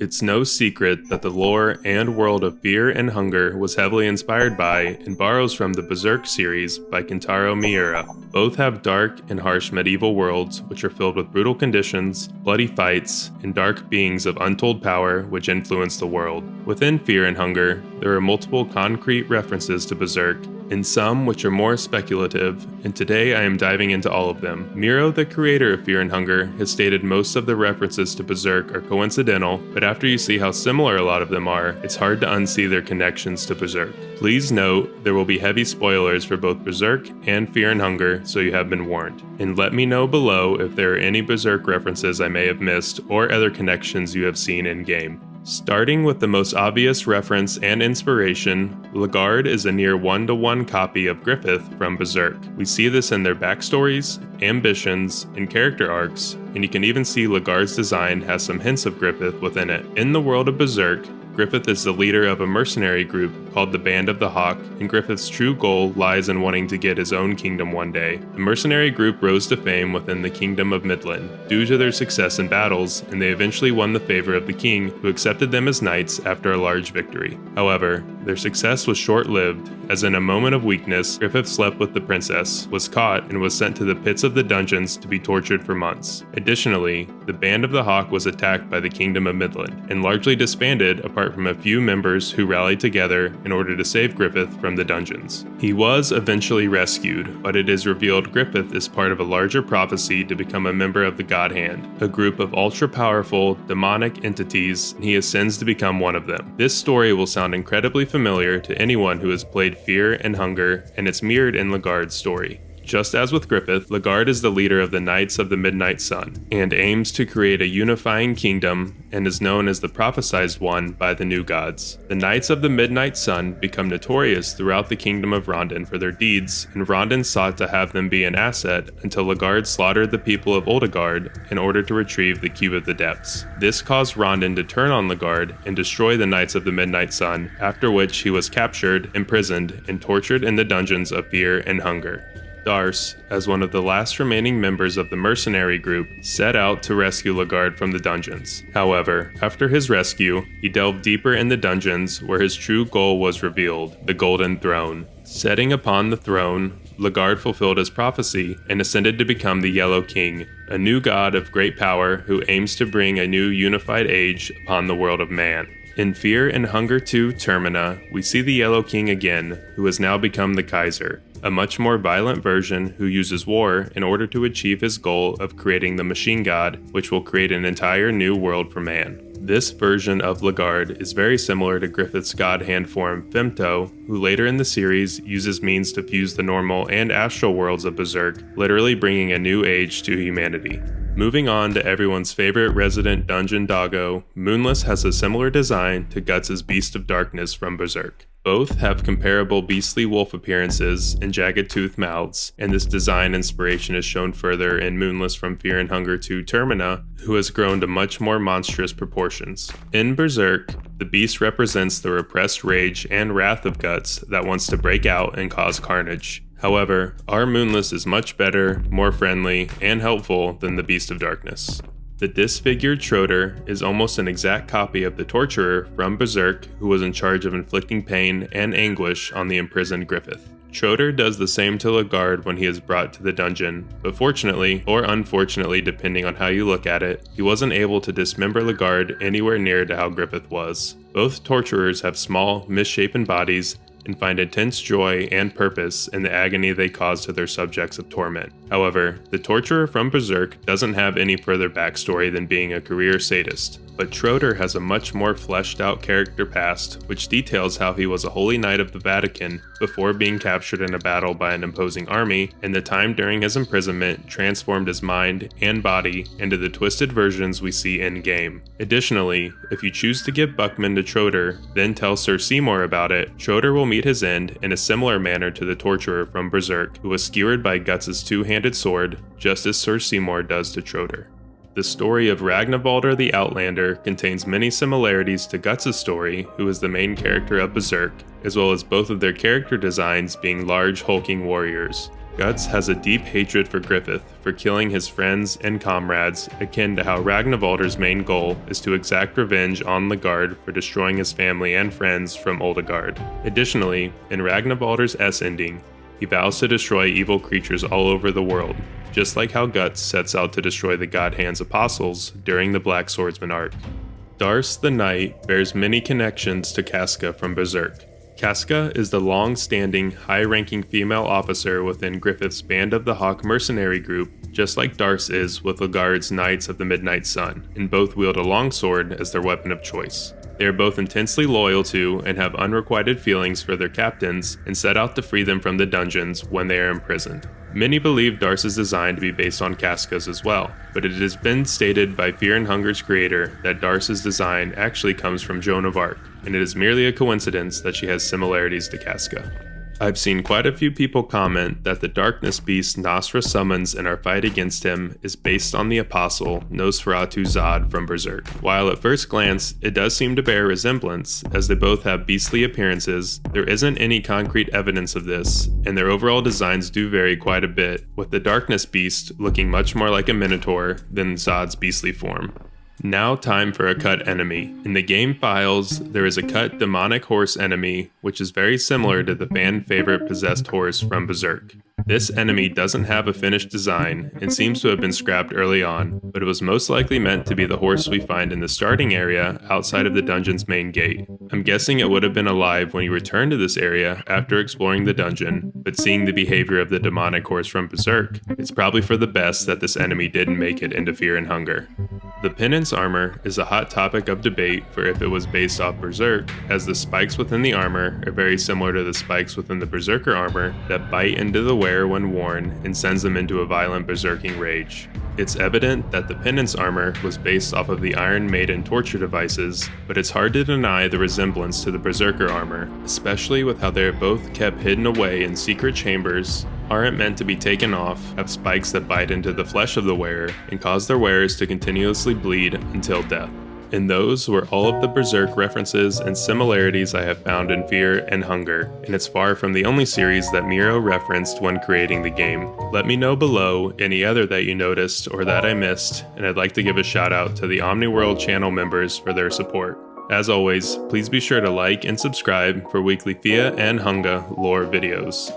It's no secret that the lore and world of Fear and Hunger was heavily inspired by and borrows from the Berserk series by Kentaro Miura. Both have dark and harsh medieval worlds which are filled with brutal conditions, bloody fights, and dark beings of untold power which influence the world. Within Fear and Hunger, there are multiple concrete references to Berserk, and some which are more speculative, and today I am diving into all of them. Miro, the creator of Fear and Hunger, has stated most of the references to Berserk are coincidental, but after you see how similar a lot of them are, it's hard to unsee their connections to Berserk. Please note, there will be heavy spoilers for both Berserk and Fear and Hunger, so you have been warned. And let me know below if there are any Berserk references I may have missed or other connections you have seen in-game. Starting with the most obvious reference and inspiration, Lagarde is a near one-to-one copy of Griffith from Berserk. We see this in their backstories, ambitions, and character arcs, and you can even see Lagarde's design has some hints of Griffith within it. In the world of Berserk, Griffith is the leader of a mercenary group called the Band of the Hawk, and Griffith's true goal lies in wanting to get his own kingdom one day. The mercenary group rose to fame within the Kingdom of Midland due to their success in battles, and they eventually won the favor of the king, who accepted them as knights after a large victory. However, their success was short-lived, as in a moment of weakness, Griffith slept with the princess, was caught, and was sent to the pits of the dungeons to be tortured for months. Additionally, the Band of the Hawk was attacked by the Kingdom of Midland, and largely disbanded apart from a few members who rallied together in order to save Griffith from the dungeons. He was eventually rescued, but it is revealed Griffith is part of a larger prophecy to become a member of the God Hand, a group of ultra-powerful, demonic entities, and he ascends to become one of them. This story will sound incredibly familiar to anyone who has played Fear and Hunger, and it's mirrored in Lagarde's story. Just as with Griffith, Lagarde is the leader of the Knights of the Midnight Sun, and aims to create a unifying kingdom, and is known as the prophesized one by the new gods. The Knights of the Midnight Sun become notorious throughout the kingdom of Rondon for their deeds, and Rondon sought to have them be an asset until Lagarde slaughtered the people of Oldegard in order to retrieve the Cube of the Depths. This caused Rondon to turn on Lagarde and destroy the Knights of the Midnight Sun, after which he was captured, imprisoned, and tortured in the dungeons of Fear and Hunger. Darce, as one of the last remaining members of the mercenary group, set out to rescue Lagarde from the dungeons. However, after his rescue, he delved deeper in the dungeons where his true goal was revealed, the Golden Throne. Setting upon the throne, Lagarde fulfilled his prophecy and ascended to become the Yellow King, a new god of great power who aims to bring a new unified age upon the world of man. In Fear and Hunger 2 Termina, we see the Yellow King again, who has now become the Kaiser, a much more violent version who uses war in order to achieve his goal of creating the Machine God, which will create an entire new world for man. This version of Lagarde is very similar to Griffith's God Hand form Femto, who later in the series uses means to fuse the normal and astral worlds of Berserk, literally bringing a new age to humanity. Moving on to everyone's favorite resident dungeon doggo, Moonless has a similar design to Guts' Beast of Darkness from Berserk. Both have comparable beastly wolf appearances and jagged tooth mouths, and this design inspiration is shown further in Moonless from Fear and Hunger 2 Termina, who has grown to much more monstrous proportions. In Berserk, the beast represents the repressed rage and wrath of Guts that wants to break out and cause carnage. However, our Moonless is much better, more friendly, and helpful than the Beast of Darkness. The disfigured Schroeder is almost an exact copy of the Torturer from Berserk, who was in charge of inflicting pain and anguish on the imprisoned Griffith. Schroeder does the same to Lagarde when he is brought to the dungeon, but fortunately, or unfortunately depending on how you look at it, he wasn't able to dismember Lagarde anywhere near to how Griffith was. Both Torturers have small, misshapen bodies, and find intense joy and purpose in the agony they cause to their subjects of torment. However, the Torturer from Berserk doesn't have any further backstory than being a career sadist, but Schroeder has a much more fleshed out character past, which details how he was a holy knight of the Vatican before being captured in a battle by an imposing army, and the time during his imprisonment transformed his mind and body into the twisted versions we see in-game. Additionally, if you choose to give Buckman to Schroeder, then tell Sir Seymour about it, Schroeder will meet his end in a similar manner to the Torturer from Berserk, who was skewered by Guts' two-handed sword, just as Sir Seymour does to Schroeder. The story of Ragnvaldr the Outlander contains many similarities to Guts' story, who is the main character of Berserk, as well as both of their character designs being large hulking warriors. Guts has a deep hatred for Griffith for killing his friends and comrades, akin to how Ragnvaldr's main goal is to exact revenge on the Guard for destroying his family and friends from Oldegard. Additionally, in Ragnvaldr's S ending, he vows to destroy evil creatures all over the world, just like how Guts sets out to destroy the God Hand's apostles during the Black Swordsman arc. Darce the Knight bears many connections to Casca from Berserk. Casca is the long-standing, high-ranking female officer within Griffith's Band of the Hawk mercenary group, just like Darce is with Lagard's Knights of the Midnight Sun, and both wield a longsword as their weapon of choice. They are both intensely loyal to and have unrequited feelings for their captains and set out to free them from the dungeons when they are imprisoned. Many believe Darce's design to be based on Casca's as well, but it has been stated by Fear and Hunger's creator that Darce's design actually comes from Joan of Arc, and it is merely a coincidence that she has similarities to Casca. I've seen quite a few people comment that the darkness beast Nasra summons in our fight against him is based on the apostle Nosferatu Zod from Berserk. While at first glance it does seem to bear resemblance, as they both have beastly appearances, there isn't any concrete evidence of this, and their overall designs do vary quite a bit, with the darkness beast looking much more like a minotaur than Zod's beastly form. Now time for a cut enemy. In the game files, there is a cut demonic horse enemy, which is very similar to the fan favorite possessed horse from Berserk. This enemy doesn't have a finished design and seems to have been scrapped early on, but it was most likely meant to be the horse we find in the starting area outside of the dungeon's main gate. I'm guessing it would have been alive when you return to this area after exploring the dungeon, but seeing the behavior of the demonic horse from Berserk, it's probably for the best that this enemy didn't make it into Fear and Hunger. The penance armor is a hot topic of debate for if it was based off Berserk, as the spikes within the armor are very similar to the spikes within the Berserker armor that bite into the wearer when worn and sends them into a violent berserking rage. It's evident that the penance armor was based off of the Iron Maiden torture devices, but it's hard to deny the resemblance to the Berserker armor, especially with how they are both kept hidden away in secret chambers, aren't meant to be taken off, have spikes that bite into the flesh of the wearer, and cause their wearers to continuously bleed until death. And those were all of the Berserk references and similarities I have found in Fear and Hunger, and it's far from the only series that Miro referenced when creating the game. Let me know below any other that you noticed or that I missed, and I'd like to give a shout out to the Omniworld channel members for their support. As always, please be sure to like and subscribe for weekly Fear and Hunger lore videos.